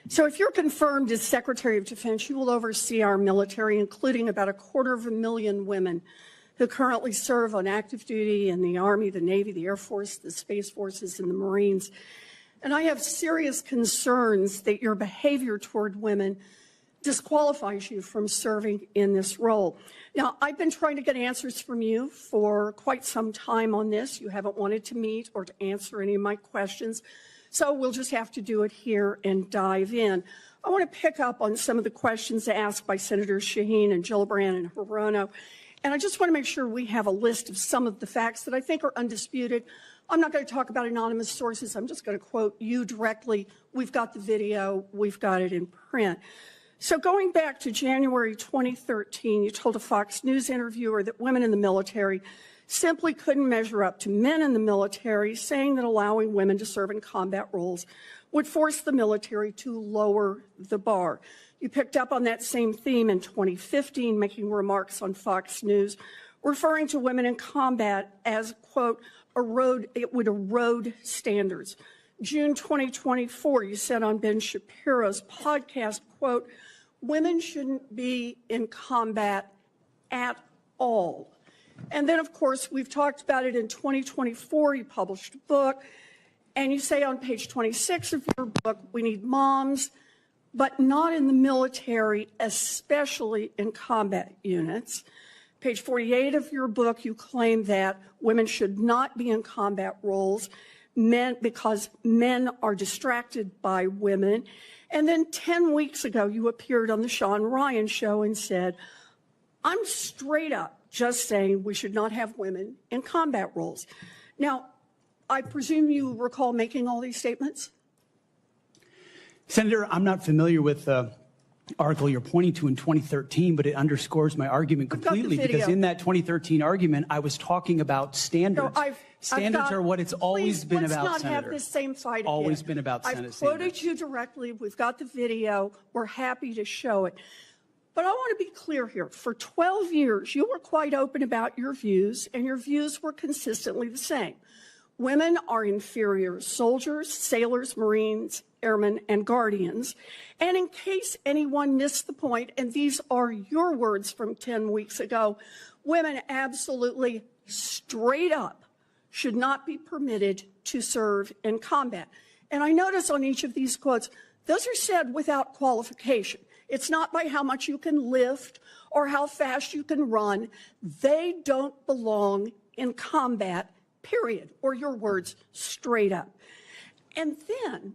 So if you're confirmed as Secretary of Defense, you will oversee our military, including about 250,000 women who currently serve on active duty in the Army, the Navy, the Air Force, the Space Forces, and the Marines. And I have serious concerns that your behavior toward women disqualifies you from serving in this role. Now, I've been trying to get answers from you for quite some time on this. You haven't wanted to meet or to answer any of my questions, so we'll just have to do it here and dive in. I want to pick up on some of the questions asked by Senators Shaheen and Gillibrand and Hirono, and I just want to make sure we have a list of some of the facts that I think are undisputed. I'm not going to talk about anonymous sources. I'm just going to quote you directly. We've got the video. We've got it in print. So going back to January 2013, you told a Fox News interviewer that women in the military simply couldn't measure up to men in the military, saying that allowing women to serve in combat roles would force the military to lower the bar. You picked up on that same theme in 2015, making remarks on Fox News, referring to women in combat as, quote, it would erode standards. June 2024, you said on Ben Shapiro's podcast, quote, women shouldn't be in combat at all. And then, of course, we've talked about it in 2024. You published a book, and you say on page 26 of your book, we need moms, but not in the military, especially in combat units. Page 48 of your book, you claim that women should not be in combat roles because men are distracted by women. And then 10 weeks ago, you appeared on the Sean Ryan show and said, I'm straight up just saying we should not have women in combat roles. Now, I presume you recall making all these statements? Senator, I'm not familiar with the article you're pointing to in 2013, but it underscores my argument completely, because in that 2013 argument, I was talking about standards. No, standards are what it's always been about, Senator. Let's not have this same fight again. Always been about Senate standards. I've quoted you directly. We've got the video. We're happy to show it. But I want to be clear here. For 12 years, you were quite open about your views, and your views were consistently the same. Women are inferior soldiers, sailors, Marines, airmen, and guardians. And in case anyone missed the point, and these are your words from 10 weeks ago, women absolutely straight up should not be permitted to serve in combat. And I notice on each of these quotes, those are said without qualification. It's not by how much you can lift or how fast you can run. They don't belong in combat, period, or your words, straight up. And then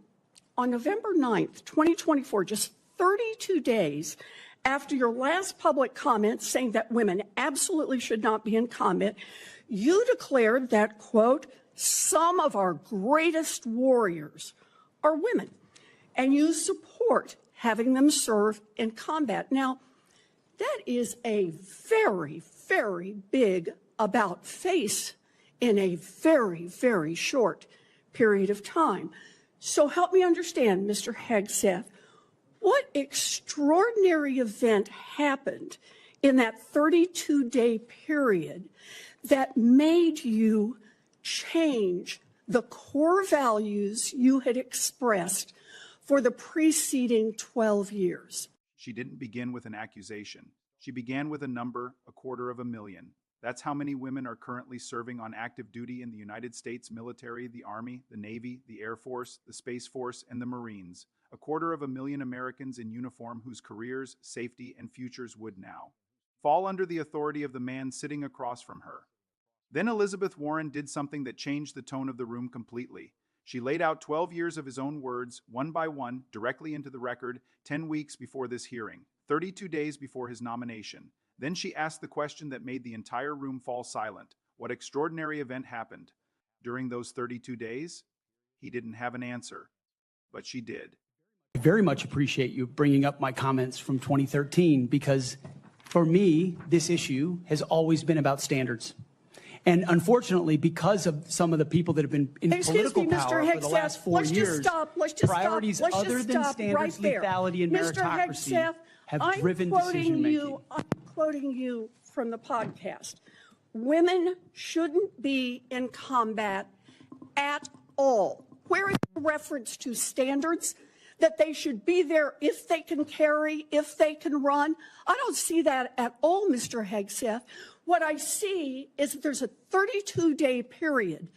on November 9th, 2024, just 32 days after your last public comment saying that women absolutely should not be in combat, you declared that, quote, some of our greatest warriors are women, and you support having them serve in combat. Now, that is a very, very big about face in a very, very short period of time. So help me understand, Mr. Hegseth, what extraordinary event happened in that 32-day period that made you change the core values you had expressed for the preceding 12 years? She didn't begin with an accusation. She began with a number, 250,000. That's how many women are currently serving on active duty in the United States military, the Army, the Navy, the Air Force, the Space Force, and the Marines. 250,000 Americans in uniform whose careers, safety, and futures would now fall under the authority of the man sitting across from her. Then Elizabeth Warren did something that changed the tone of the room completely. She laid out 12 years of his own words, one by one, directly into the record, 10 weeks before this hearing, 32 days before his nomination. Then she asked the question that made the entire room fall silent. What extraordinary event happened? During those 32 days, he didn't have an answer, but she did. I very much appreciate you bringing up my comments from 2013, because for me, this issue has always been about standards. And unfortunately, because of some of the people that have been in political power for the last 4 years, priorities other than standards, lethality, and meritocracy have driven decision-making. I'm quoting you from the podcast. Women shouldn't be in combat at all. Where is the reference to standards? that they should be there if they can carry, if they can run. I don't see that at all, Mr. Hegseth. What I see is that there's a 32-day period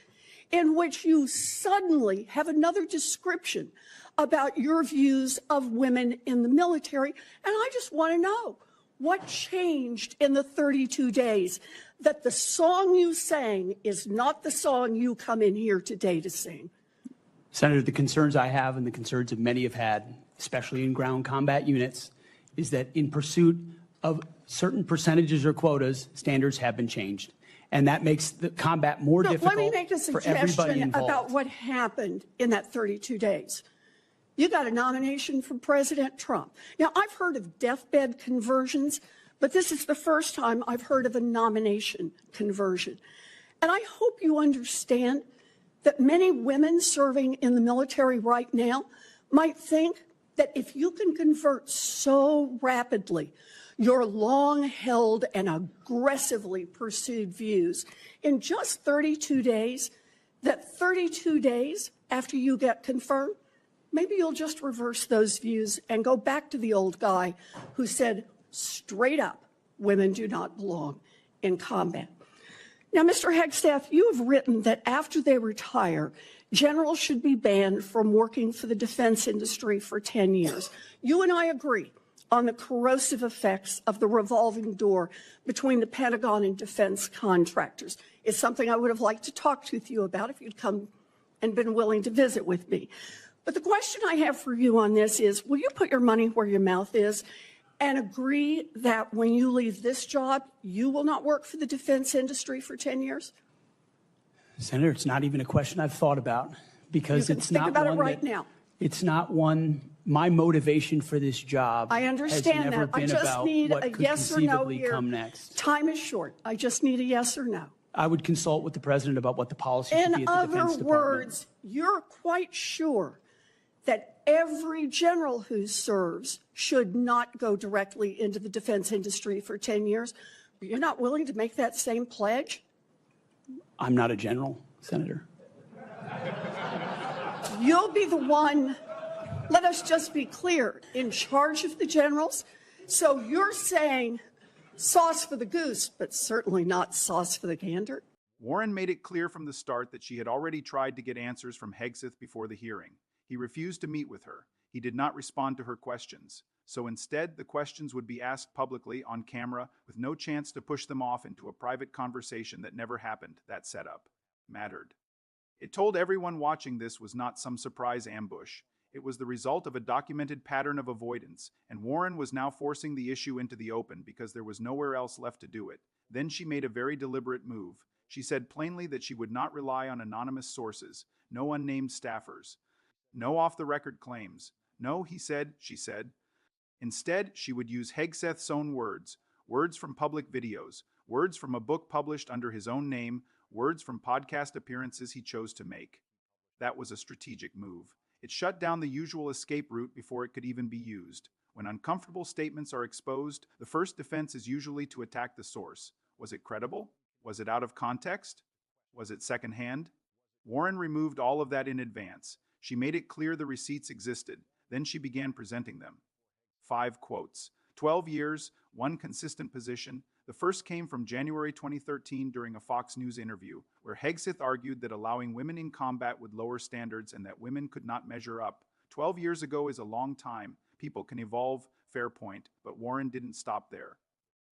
in which you suddenly have another description about your views of women in the military. And I just want to know, what changed in the 32 days that the song you sang is not the song you come in here today to sing? Senator, the concerns I have and the concerns that many have had, especially in ground combat units, is that in pursuit of certain percentages or quotas, standards have been changed. And that makes the combat more difficult let me make a for everybody suggestion involved. about what happened in that 32 days. You got a nomination from President Trump. Now, I've heard of deathbed conversions, but this is the first time I've heard of a nomination conversion. And I hope you understand that many women serving in the military right now might think that if you can convert so rapidly your long-held and aggressively pursued views in just 32 days, that 32 days after you get confirmed, maybe you'll just reverse those views and go back to the old guy who said straight up, women do not belong in combat. Now, Mr. Hegseth, you have written that after they retire, generals should be banned from working for the defense industry for 10 years. You and I agree on the corrosive effects of the revolving door between the Pentagon and defense contractors. It's something I would have liked to talk with you about if you'd come and been willing to visit with me. But the question I have for you on this is, will you put your money where your mouth is and agree that when you leave this job, you will not work for the defense industry for 10 years? Senator, it's not even a question I've thought about because You can it's think not about it one right that, now. It's not one, my motivation for this job I understand has never that. I been just about need what a could yes or no conceivably here. come next. Time is short. I just need a yes or no. I would consult with the president about what the policy should be In at the Defense other Department. words, you're quite sure that every general who serves should not go directly into the defense industry for 10 years. But you're not willing to make that same pledge? I'm not a general, Senator. You'll be the one, let us just be clear, in charge of the generals. So you're saying sauce for the goose, but certainly not sauce for the gander? Warren made it clear from the start that she had already tried to get answers from Hegseth before the hearing. He refused to meet with her. He did not respond to her questions. So instead, the questions would be asked publicly on camera with no chance to push them off into a private conversation that never happened. That setup mattered. It told everyone watching this was not some surprise ambush. It was the result of a documented pattern of avoidance, and Warren was now forcing the issue into the open because there was nowhere else left to do it. Then she made a very deliberate move. She said plainly that she would not rely on anonymous sources, no unnamed staffers, no off-the-record claims. No, she said. Instead, she would use Hegseth's own words, words from public videos, words from a book published under his own name, words from podcast appearances he chose to make. That was a strategic move. It shut down the usual escape route before it could even be used. When uncomfortable statements are exposed, the first defense is usually to attack the source. Was it credible? Was it out of context? Was it secondhand? Warren removed all of that in advance. She made it clear the receipts existed. Then she began presenting them. 5 quotes. 12 years, one consistent position. The first came from January 2013 during a Fox News interview, where Hegseth argued that allowing women in combat would lower standards and that women could not measure up. 12 years ago is a long time. People can evolve, fair point, but Warren didn't stop there.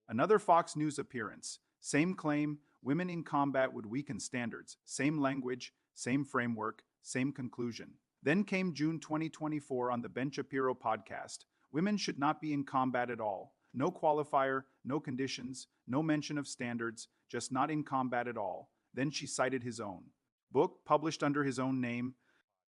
Another Fox News appearance. Same claim, women in combat would weaken standards. Same language, same framework, same conclusion. Then came June 2024 on the Ben Shapiro podcast. Women should not be in combat at all. No qualifier, no conditions, no mention of standards, just not in combat at all. Then she cited his own book, published under his own name,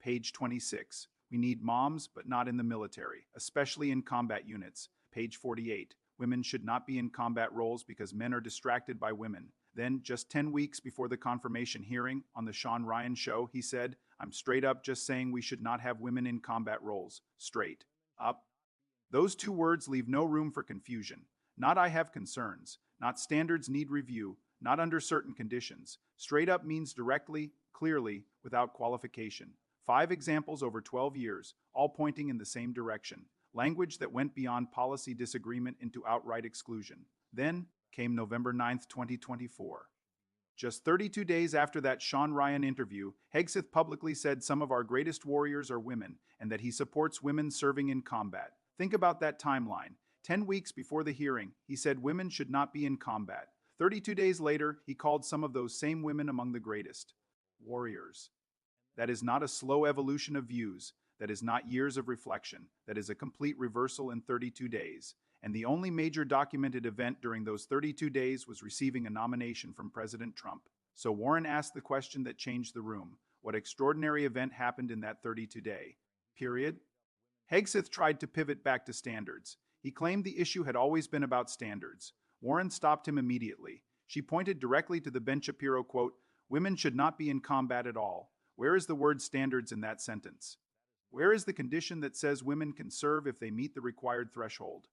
page 26. We need moms, but not in the military, especially in combat units. Page 48. Women should not be in combat roles because men are distracted by women. Then, just 10 weeks before the confirmation hearing on the Sean Ryan show, he said, I'm straight up just saying we should not have women in combat roles. Straight up. Those 2 words leave no room for confusion. Not I have concerns, not standards need review, not under certain conditions. Straight up means directly, clearly, without qualification. 5 examples over 12 years, all pointing in the same direction. Language that went beyond policy disagreement into outright exclusion. Then came November 9, 2024. Just 32 days after that Sean Ryan interview, Hegseth publicly said some of our greatest warriors are women and that he supports women serving in combat. Think about that timeline. 10 weeks before the hearing, he said women should not be in combat. 32 days later, he called some of those same women among the greatest warriors. That is not a slow evolution of views. That is not years of reflection. That is a complete reversal in 32 days. And the only major documented event during those 32 days was receiving a nomination from President Trump. So Warren asked the question that changed the room. What extraordinary event happened in that 32-day period? Hegseth tried to pivot back to standards. He claimed the issue had always been about standards. Warren stopped him immediately. She pointed directly to the Ben Shapiro quote, "Women should not be in combat at all." Where is the word standards in that sentence? Where is the condition that says women can serve if they meet the required threshold?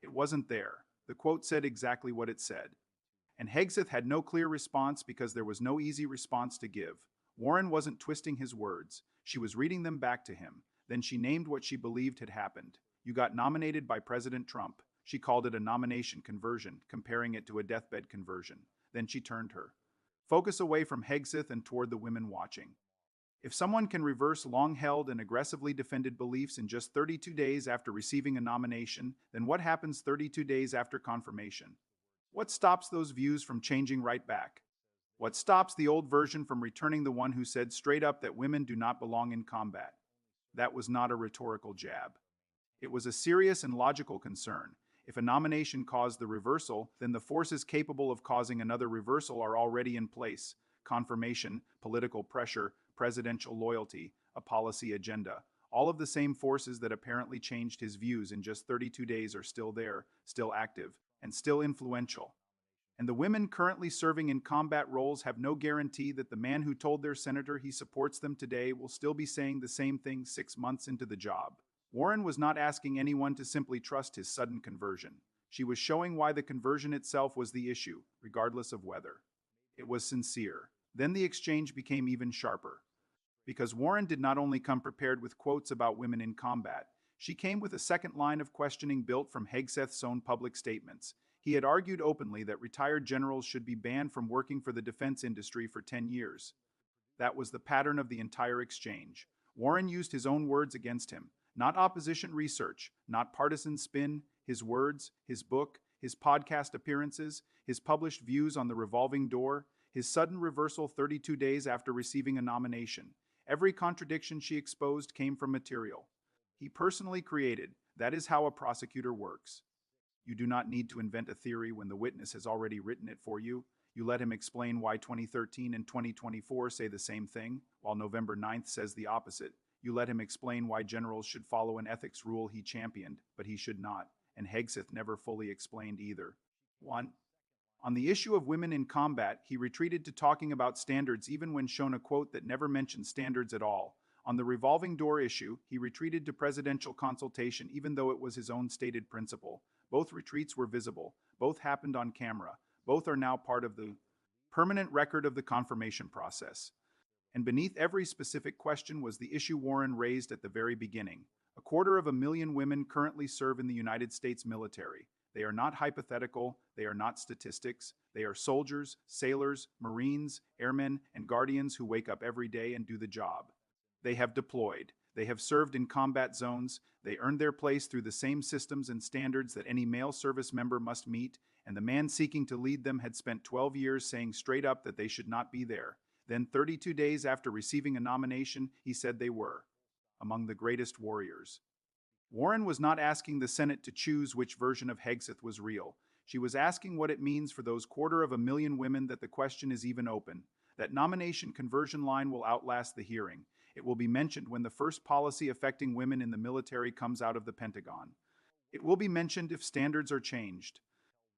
It wasn't there. The quote said exactly what it said. And Hegseth had no clear response because there was no easy response to give. Warren wasn't twisting his words. She was reading them back to him. Then she named what she believed had happened. You got nominated by President Trump. She called it a nomination conversion, comparing it to a deathbed conversion. Then she turned her focus away from Hegseth and toward the women watching. If someone can reverse long-held and aggressively defended beliefs in just 32 days after receiving a nomination, then what happens 32 days after confirmation? What stops those views from changing right back? What stops the old version from returning the one who said straight up that women do not belong in combat? That was not a rhetorical jab. It was a serious and logical concern. If a nomination caused the reversal, then the forces capable of causing another reversal are already in place. Confirmation, political pressure, presidential loyalty, a policy agenda. All of the same forces that apparently changed his views in just 32 days are still there, still active, and still influential. And the women currently serving in combat roles have no guarantee that the man who told their senator he supports them today will still be saying the same thing 6 months into the job. Warren was not asking anyone to simply trust his sudden conversion. She was showing why the conversion itself was the issue, regardless of whether it was sincere. Then the exchange became even sharper. Because Warren did not only come prepared with quotes about women in combat, she came with a second line of questioning built from Hegseth's own public statements. He had argued openly that retired generals should be banned from working for the defense industry for 10 years. That was the pattern of the entire exchange. Warren used his own words against him, not opposition research, not partisan spin, his words, his book, his podcast appearances, his published views on the revolving door, his sudden reversal 32 days after receiving a nomination. Every contradiction she exposed came from material he personally created. That is how a prosecutor works. You do not need to invent a theory when the witness has already written it for you. You let him explain why 2013 and 2024 say the same thing, while November 9th says the opposite. You let him explain why generals should follow an ethics rule he championed, but he should not, and Hegseth never fully explained either. 1. On the issue of women in combat, he retreated to talking about standards even when shown a quote that never mentioned standards at all. On the revolving door issue, he retreated to presidential consultation even though it was his own stated principle. Both retreats were visible. Both happened on camera. Both are now part of the permanent record of the confirmation process. And beneath every specific question was the issue Warren raised at the very beginning. 250,000 women currently serve in the United States military. They are not hypothetical, they are not statistics. They are soldiers, sailors, Marines, airmen, and guardians who wake up every day and do the job. They have deployed. They have served in combat zones. They earned their place through the same systems and standards that any male service member must meet, and the man seeking to lead them had spent 12 years saying straight up that they should not be there. Then 32 days after receiving a nomination, he said they were among the greatest warriors. Warren was not asking the Senate to choose which version of Hegseth was real. She was asking what it means for those 250,000 women that the question is even open. That nomination conversion line will outlast the hearing. It will be mentioned when the first policy affecting women in the military comes out of the Pentagon. It will be mentioned if standards are changed.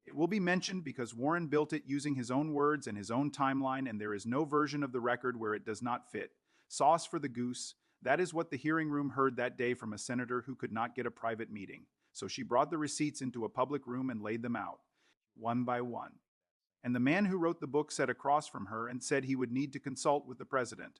It will be mentioned because Warren built it using his own words and his own timeline, and there is no version of the record where it does not fit. Sauce for the goose. That is what the hearing room heard that day from a senator who could not get a private meeting. So she brought the receipts into a public room and laid them out, one by one. And the man who wrote the book sat across from her and said he would need to consult with the president.